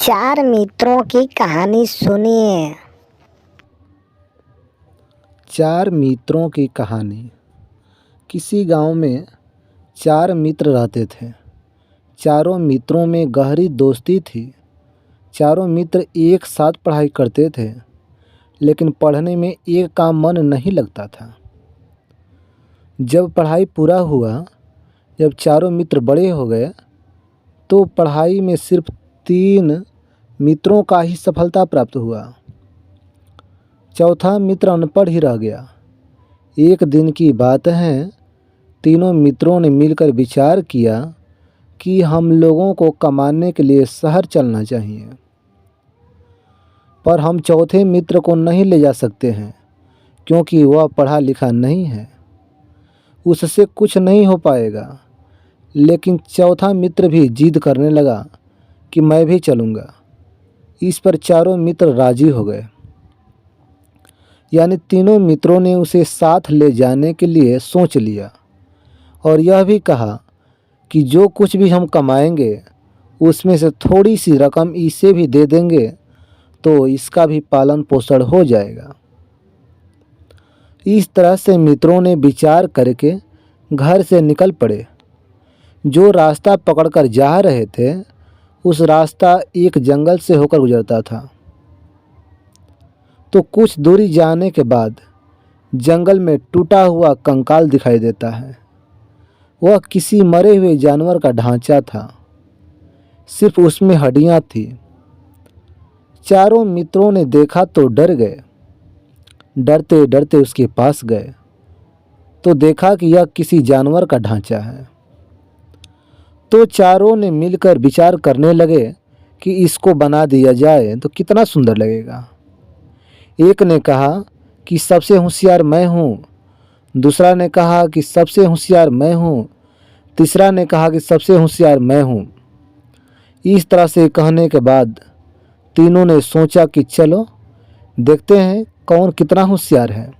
चार मित्रों की कहानी सुनिए। चार मित्रों की कहानी। किसी गांव में चार मित्र रहते थे। चारों मित्रों में गहरी दोस्ती थी। चारों मित्र एक साथ पढ़ाई करते थे, लेकिन पढ़ने में एक का मन नहीं लगता था। जब पढ़ाई पूरा हुआ, जब चारों मित्र बड़े हो गए, तो पढ़ाई में सिर्फ 3 मित्रों का ही सफलता प्राप्त हुआ। चौथा मित्र अनपढ़ ही रह गया। एक दिन की बात है, तीनों मित्रों ने मिलकर विचार किया कि हम लोगों को कमाने के लिए शहर चलना चाहिए, पर हम चौथे मित्र को नहीं ले जा सकते हैं क्योंकि वह पढ़ा लिखा नहीं है, उससे कुछ नहीं हो पाएगा। लेकिन चौथा मित्र भी जिद करने लगा कि मैं भी चलूँगा। इस पर चारों मित्र राजी हो गए। यानी तीनों मित्रों ने उसे साथ ले जाने के लिए सोच लिया और यह भी कहा कि जो कुछ भी हम कमाएंगे उसमें से थोड़ी सी रकम इसे भी दे देंगे तो इसका भी पालन पोषण हो जाएगा। इस तरह से मित्रों ने विचार करके घर से निकल पड़े। जो रास्ता पकड़कर जा रहे थे, उस रास्ता एक जंगल से होकर गुजरता था। तो कुछ दूरी जाने के बाद जंगल में टूटा हुआ कंकाल दिखाई देता है। वह किसी मरे हुए जानवर का ढांचा था, सिर्फ उसमें हड्डियां थी। चारों मित्रों ने देखा तो डर गए। डरते डरते उसके पास गए तो देखा कि यह किसी जानवर का ढांचा है। तो चारों ने मिलकर विचार करने लगे कि इसको बना दिया जाए तो कितना सुंदर लगेगा। एक ने कहा कि सबसे होशियार मैं हूँ, दूसरा ने कहा कि सबसे होशियार मैं हूँ, तीसरा ने कहा कि सबसे होशियार मैं हूँ। इस तरह से कहने के बाद तीनों ने सोचा कि चलो देखते हैं कौन कितना होशियार है।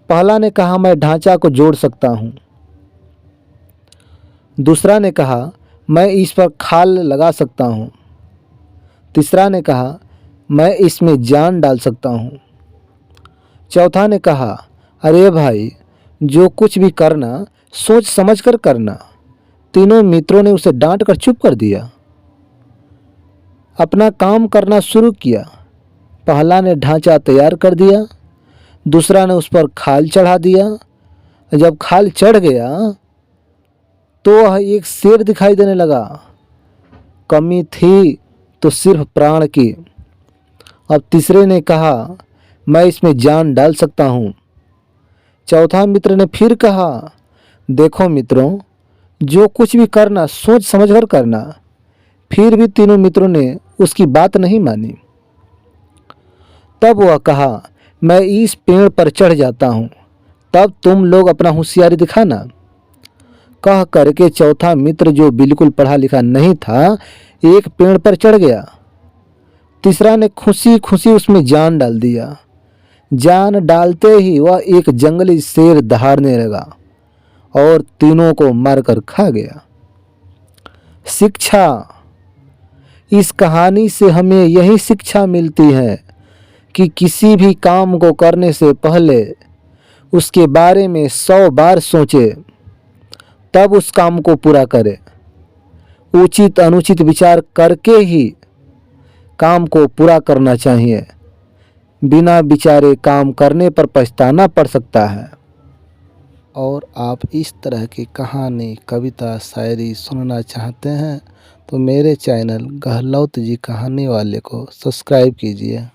पहला ने कहा मैं ढांचा को जोड़ सकता हूँ। दूसरा ने कहा मैं इस पर खाल लगा सकता हूँ। तीसरा ने कहा मैं इसमें जान डाल सकता हूँ। चौथा ने कहा अरे भाई, जो कुछ भी करना सोच समझ कर करना। तीनों मित्रों ने उसे डांट कर चुप कर दिया। अपना काम करना शुरू किया। पहला ने ढांचा तैयार कर दिया, दूसरा ने उस पर खाल चढ़ा दिया। जब खाल चढ़ गया तो वह एक शेर दिखाई देने लगा। कमी थी तो सिर्फ प्राण की। अब तीसरे ने कहा मैं इसमें जान डाल सकता हूँ। चौथा मित्र ने फिर कहा देखो मित्रों, जो कुछ भी करना सोच समझकर करना। फिर भी तीनों मित्रों ने उसकी बात नहीं मानी। तब वह कहा मैं इस पेड़ पर चढ़ जाता हूँ, तब तुम लोग अपना होशियारी दिखाना। कह करके चौथा मित्र, जो बिल्कुल पढ़ा लिखा नहीं था, एक पेड़ पर चढ़ गया। तीसरा ने खुशी खुशी उसमें जान डाल दिया। जान डालते ही वह एक जंगली शेर दहाड़ने लगा और तीनों को मारकर खा गया। शिक्षा। इस कहानी से हमें यही शिक्षा मिलती है कि किसी भी काम को करने से पहले उसके बारे में 100 बार सोचे, तब उस काम को पूरा करें। उचित अनुचित विचार करके ही काम को पूरा करना चाहिए। बिना विचारे काम करने पर पछताना पड़ सकता है। और आप इस तरह की कहानी, कविता, शायरी सुनना चाहते हैं तो मेरे चैनल गहलोत जी कहानी वाले को सब्सक्राइब कीजिए।